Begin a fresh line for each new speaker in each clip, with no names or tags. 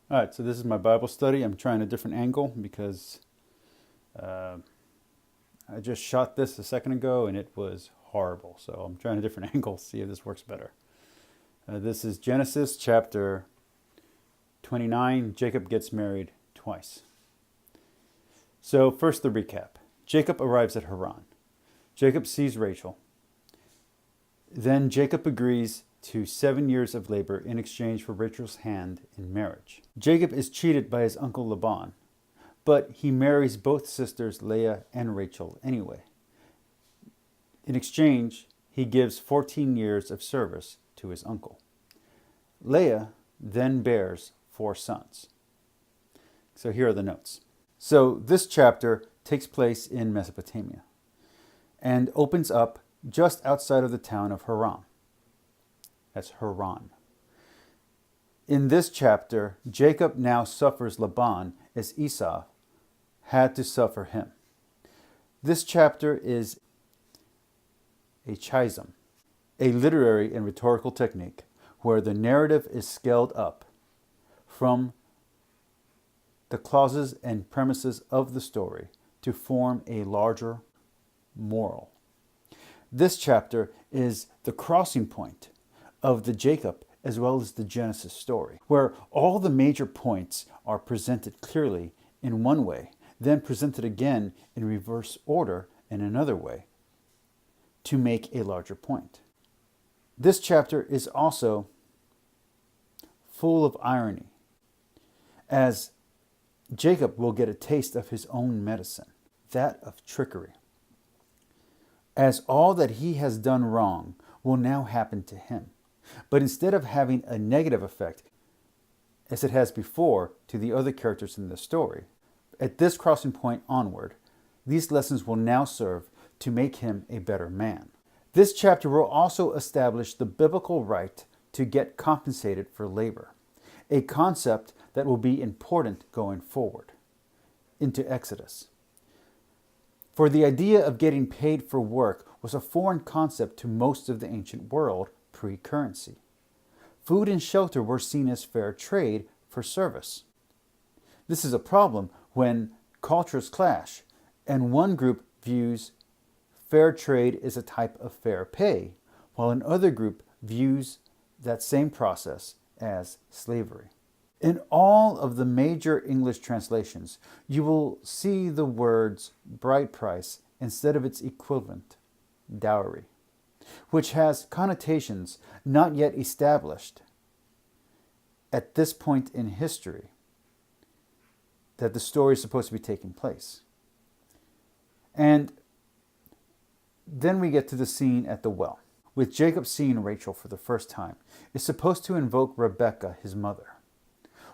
All right, so this is my Bible study. I'm trying a different angle because uh, I just shot this a second ago and it was horrible. So I'm trying a different angle, see if this works better. This is Genesis chapter 29. Jacob gets married twice. So first the recap. Jacob arrives at Haran. Jacob sees Rachel. Then Jacob agrees to 7 years of labor in exchange for Rachel's hand in marriage. Jacob is cheated by his uncle Laban, but he marries both sisters Leah and Rachel anyway. In exchange, he gives 14 years of service to his uncle. Leah then bears 4 sons. So here are the notes. So this chapter takes place in Mesopotamia and opens up just outside of the town of Haran. That's Haran. In this chapter, Jacob now suffers Laban as Esau had to suffer him. This chapter is a chiasm, a literary and rhetorical technique where the narrative is scaled up from the clauses and premises of the story to form a larger moral. This chapter is the crossing point of the Jacob as well as the Genesis story, where all the major points are presented clearly in one way, then presented again in reverse order in another way to make a larger point. This chapter is also full of irony, as Jacob will get a taste of his own medicine, that of trickery, as all that he has done wrong will now happen to him. But instead of having a negative effect, as it has before to the other characters in the story, at this crossing point onward, these lessons will now serve to make him a better man. This chapter will also establish the biblical right to get compensated for labor, a concept that will be important going forward into Exodus. For the idea of getting paid for work was a foreign concept to most of the ancient world pre-currency. Food and shelter were seen as fair trade for service. This is a problem when cultures clash, and one group views fair trade as a type of fair pay, while another group views that same process as slavery. In all of the major English translations, you will see the words bride price instead of its equivalent, dowry, which has connotations not yet established at this point in history that the story is supposed to be taking place. And then we get to the scene at the well, with Jacob seeing Rachel for the first time. It's supposed to invoke Rebekah, his mother.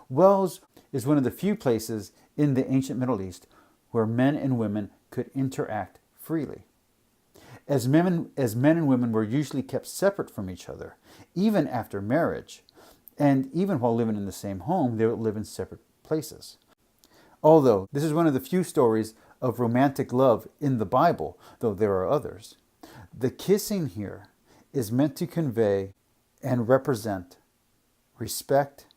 Wells is one of the few places in the ancient Middle East where men and women could interact freely. As men and women were usually kept separate from each other, even after marriage, and even while living in the same home, they would live in separate places. Although this is one of the few stories of romantic love in the Bible, though there are others, the kissing here is meant to convey and represent respect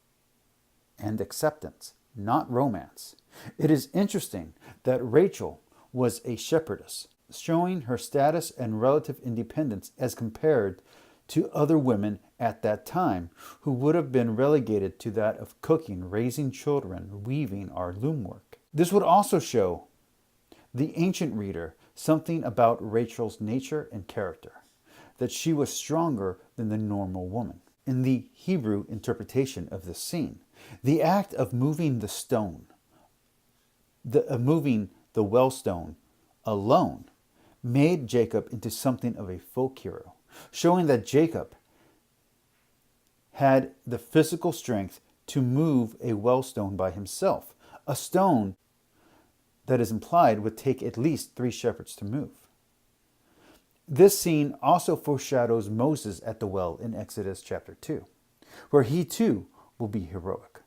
and acceptance, not romance. It is interesting that Rachel was a shepherdess, showing her status and relative independence as compared to other women at that time who would have been relegated to that of cooking, raising children, weaving, or loom work. This would also show the ancient reader something about Rachel's nature and character, that she was stronger than the normal woman. In the Hebrew interpretation of this scene, the act of moving the stone, moving the well stone alone, made Jacob into something of a folk hero, showing that Jacob had the physical strength to move a well stone by himself, a stone that is implied would take at least 3 shepherds to move. This scene also foreshadows Moses at the well in Exodus chapter 2, where he too will be heroic.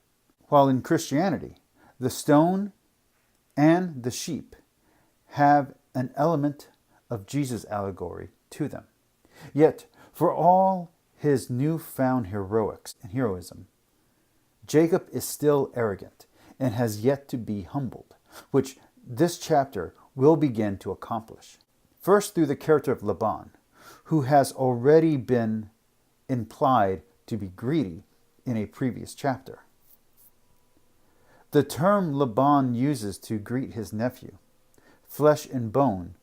While in Christianity, the stone and the sheep have an element of Jesus allegory to them. Yet, for all his newfound heroics and heroism, Jacob is still arrogant and has yet to be humbled, which this chapter will begin to accomplish. First, through the character of Laban, who has already been implied to be greedy in a previous chapter. The term Laban uses to greet his nephew, flesh and bone,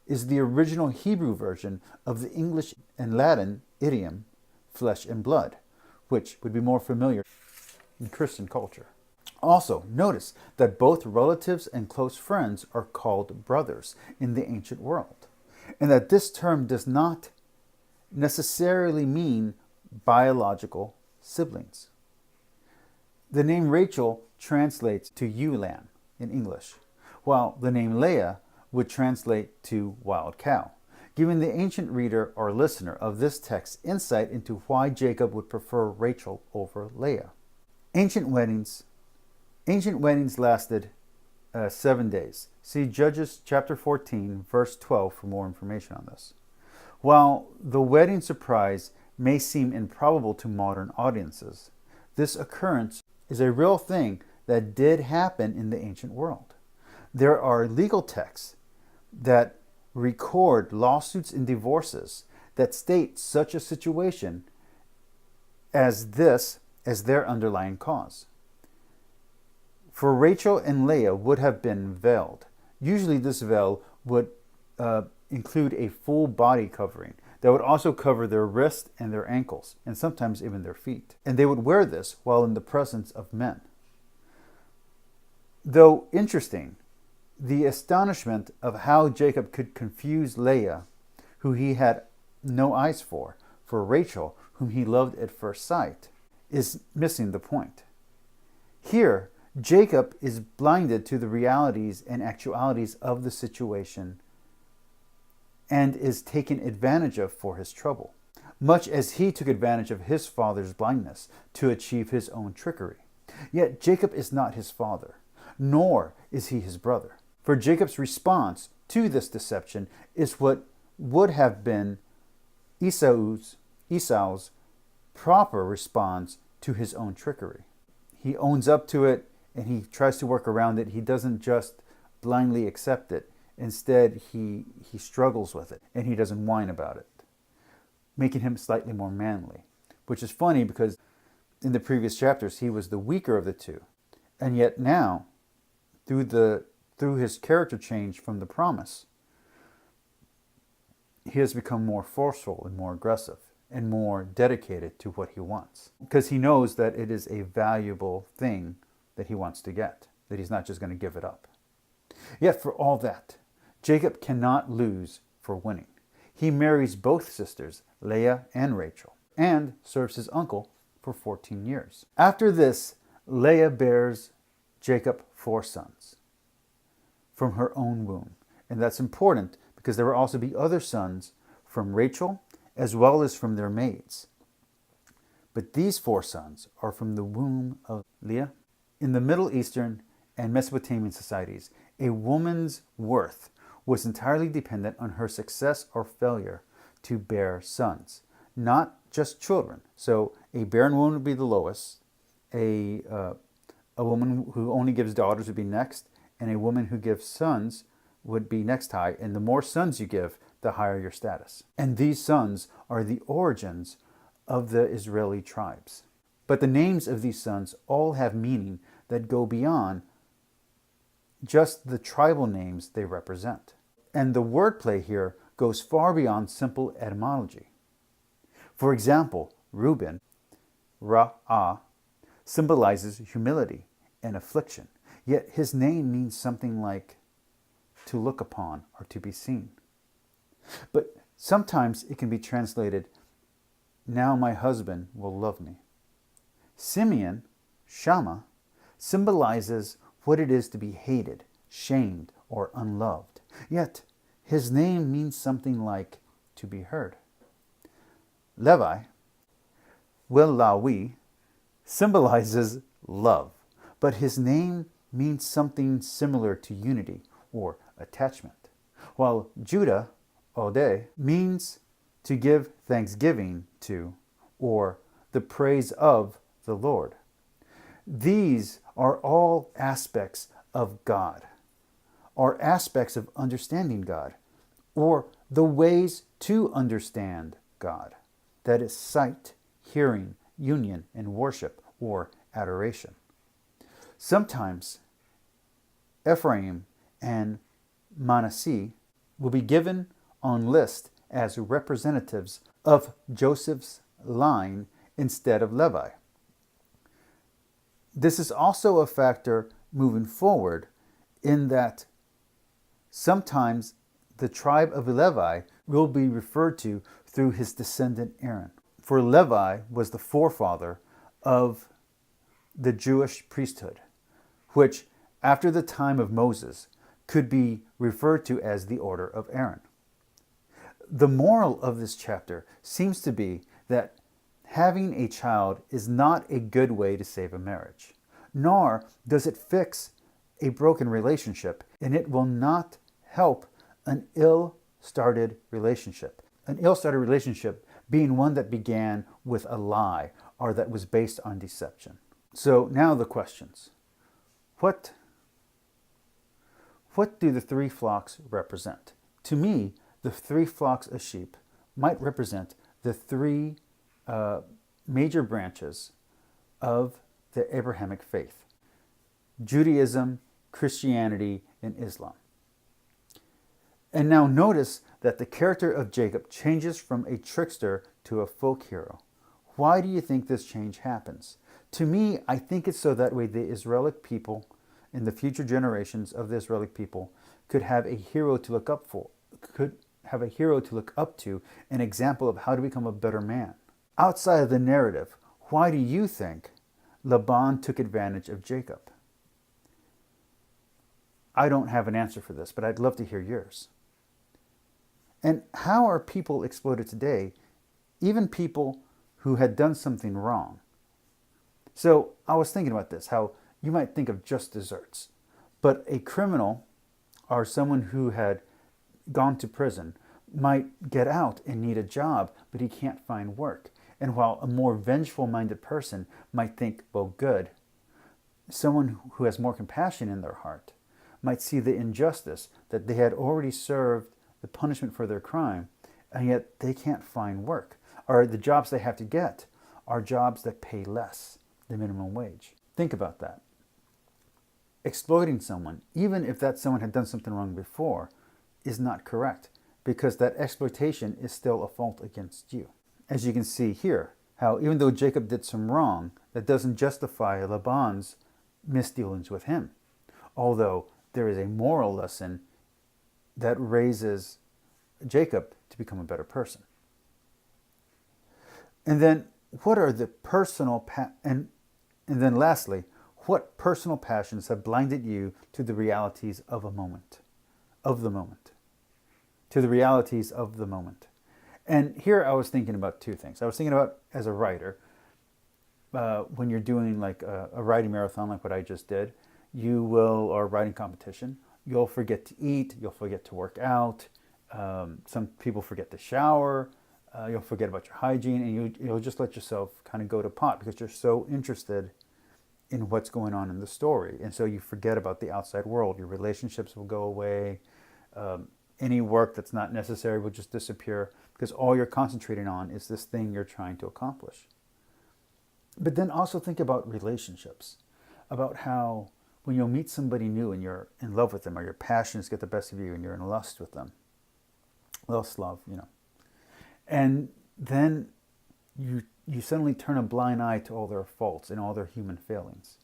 is the original Hebrew version of the English and Latin idiom flesh and blood, which would be more familiar in Christian culture. Also, notice that both relatives and close friends are called brothers in the ancient world, and that this term does not necessarily mean biological siblings. The name Rachel translates to ewe lamb in English, while the name Leah would translate to wild cow, giving the ancient reader or listener of this text insight into why Jacob would prefer Rachel over Leah. Ancient weddings lasted 7 days. See Judges chapter 14, verse 12 for more information on this. While the wedding surprise may seem improbable to modern audiences, this occurrence is a real thing that did happen in the ancient world. There are legal texts that record lawsuits and divorces that state such a situation as this as their underlying cause. For Rachel and Leah would have been veiled. Usually this veil would include a full body covering that would also cover their wrists and their ankles, and sometimes even their feet. And they would wear this while in the presence of men. Though interesting, the astonishment of how Jacob could confuse Leah, who he had no eyes for Rachel, whom he loved at first sight, is missing the point. Here, Jacob is blinded to the realities and actualities of the situation and is taken advantage of for his trouble, much as he took advantage of his father's blindness to achieve his own trickery. Yet Jacob is not his father, nor is he his brother. For Jacob's response to this deception is what would have been Esau's proper response to his own trickery. He owns up to it and he tries to work around it. He doesn't just blindly accept it. Instead, he struggles with it and he doesn't whine about it, making him slightly more manly, which is funny because in the previous chapters he was the weaker of the two. And yet now, through his character change from the promise, he has become more forceful and more aggressive and more dedicated to what he wants, because he knows that it is a valuable thing that he wants to get, that he's not just going to give it up. Yet for all that, Jacob cannot lose for winning. He marries both sisters, Leah and Rachel, and serves his uncle for 14 years. After this, Leah bears Jacob 4 sons from her own womb. And that's important because there will also be other sons from Rachel as well as from their maids. But these 4 sons are from the womb of Leah. In the Middle Eastern and Mesopotamian societies, a woman's worth was entirely dependent on her success or failure to bear sons, not just children. So a barren woman would be the lowest, a woman who only gives daughters would be next, and a woman who gives sons would be next high, and the more sons you give, the higher your status. And these sons are the origins of the Israeli tribes. But the names of these sons all have meaning that go beyond just the tribal names they represent. And the wordplay here goes far beyond simple etymology. For example, Reuben, Ra'ah, symbolizes humility and affliction, yet his name means something like to look upon or to be seen. But sometimes it can be translated, now my husband will love me. Simeon, Shammah, symbolizes what it is to be hated, shamed, or unloved. Yet his name means something like to be heard. Levi, Will-Lawi, symbolizes love, but his name means something similar to unity or attachment, while Judah, Odeh, means to give thanksgiving to or the praise of the Lord. These are all aspects of God, are aspects of understanding God, or the ways to understand God. That is sight, hearing, union, and worship, or adoration. Sometimes Ephraim and Manasseh will be given on list as representatives of Joseph's line instead of Levi. This is also a factor moving forward in that sometimes the tribe of Levi will be referred to through his descendant Aaron. For Levi was the forefather of the Jewish priesthood, which after the time of Moses could be referred to as the order of Aaron. The moral of this chapter seems to be that having a child is not a good way to save a marriage, nor does it fix a broken relationship, and it will not help an ill-started relationship. An ill-started relationship being one that began with a lie or that was based on deception. So now the questions. What do the three flocks represent? To me, the three flocks of sheep might represent the three major branches of the Abrahamic faith: Judaism, Christianity, and Islam. And now notice that the character of Jacob changes from a trickster to a folk hero. Why do you think this change happens? To me, I think it's so that way the Israeli people and the future generations of the Israeli people could have a hero to look up for, could have a hero to look up to, an example of how to become a better man. Outside of the narrative, why do you think Laban took advantage of Jacob? I don't have an answer for this, but I'd love to hear yours. And how are people exploited today, even people who had done something wrong? So I was thinking about this, how you might think of just desserts, but a criminal or someone who had gone to prison might get out and need a job, but he can't find work. And while a more vengeful-minded person might think, well, good, someone who has more compassion in their heart might see the injustice that they had already served the punishment for their crime, and yet they can't find work, or the jobs they have to get are jobs that pay less than minimum wage. Think about that. Exploiting someone, even if that someone had done something wrong before, is not correct, because that exploitation is still a fault against you. As you can see here, how even though Jacob did some wrong, that doesn't justify Laban's misdealings with him. Although there is a moral lesson that raises Jacob to become a better person. And then what are the personal and then lastly, what personal passions have blinded you to the realities of the moment? To the realities of the moment. And here I was thinking about two things. I was thinking about, as a writer, when you're doing like a writing marathon like what I just did, or writing competition, you'll forget to eat, you'll forget to work out, some people forget to shower, you'll forget about your hygiene, and you'll just let yourself kind of go to pot because you're so interested in what's going on in the story. And so you forget about the outside world. Your relationships will go away. Any work that's not necessary will just disappear because all you're concentrating on is this thing you're trying to accomplish. But then also think about relationships, about how when you'll meet somebody new and you're in love with them, or your passions get the best of you and you're in lust with them. Love, And then you suddenly turn a blind eye to all their faults and all their human failings.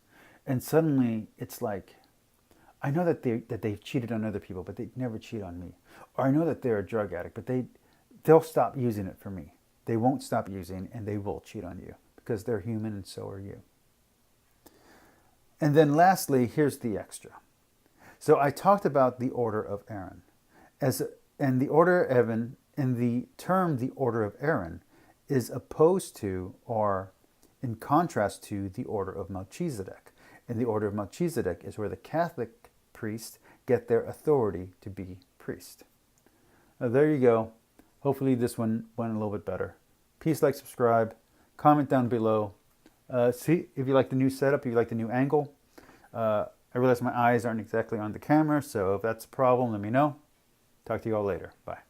And suddenly it's like, I know that they've cheated on other people, but they'd never cheat on me. Or I know that they're a drug addict, but they'll stop using it for me. They won't stop using, and they will cheat on you because they're human and so are you. And then lastly, here's the extra. So I talked about the order of Aaron. And the order of Evan, and the term the order of Aaron is opposed to, or in contrast to, the order of Melchizedek. And the order of Melchizedek is where the Catholic priests get their authority to be priest. Now, there you go. Hopefully this one went a little bit better. Please like, subscribe, comment down below. See if you like the new setup, if you like the new angle. I realize my eyes aren't exactly on the camera, so if that's a problem, let me know. Talk to you all later. Bye.